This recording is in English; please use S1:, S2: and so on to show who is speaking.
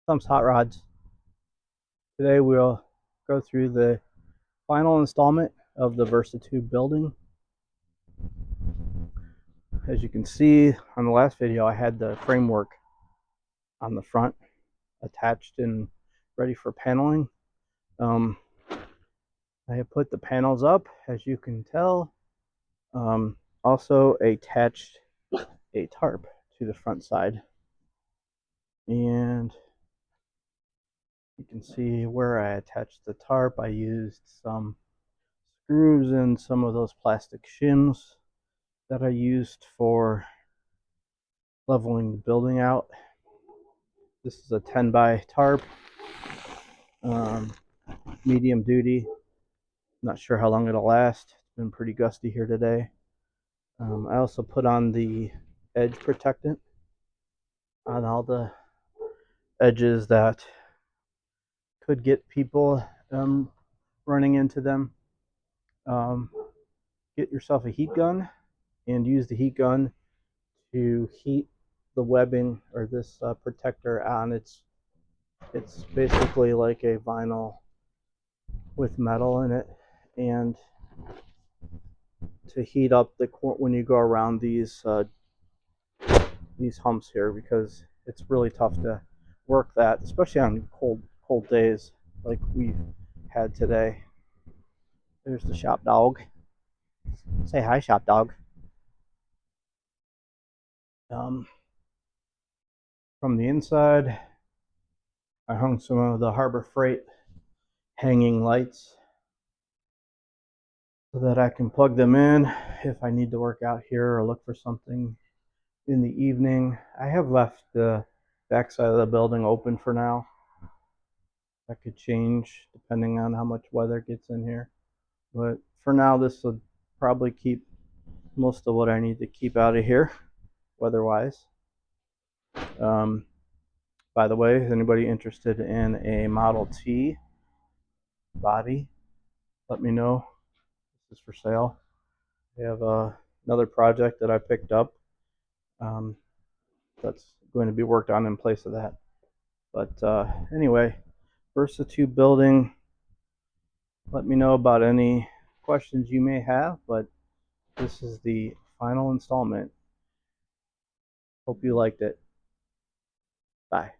S1: Thumbs Hot Rods. Today we'll go through the final installment of the Versatube building. As you can see on the last video, I had the framework on the front attached and ready for paneling. I have put the panels up, as you can tell. Also attached a tarp to the front side, and you can see where I attached the tarp. I used some screws and some of those plastic shims that I used for leveling the building out. This is a 10 by tarp, medium duty. Not sure how long it'll last. It's been pretty gusty here today. I also put on the edge protectant on all the edges that could get people running into them. Get yourself a heat gun and use the heat gun to heat the webbing or this protector on. It's basically like a vinyl with metal in it, and to heat up the when you go around these humps here, because it's really tough to work that, especially on cold days like we had today. There's the shop dog. Say hi, shop dog. From the inside, I hung some of the Harbor Freight hanging lights so that I can plug them in if I need to work out here or look for something in the evening. I have left the back side of the building open for now. That could change depending on how much weather gets in here, but for now this will probably keep most of what I need to keep out of here weather-wise. By the way, is anybody interested in a Model T body, let me know. This is for sale. I have another project that I picked up that's going to be worked on in place of that. But anyway, Versatube building. Let me know about any questions you may have, but this is the final installment. Hope you liked it. Bye.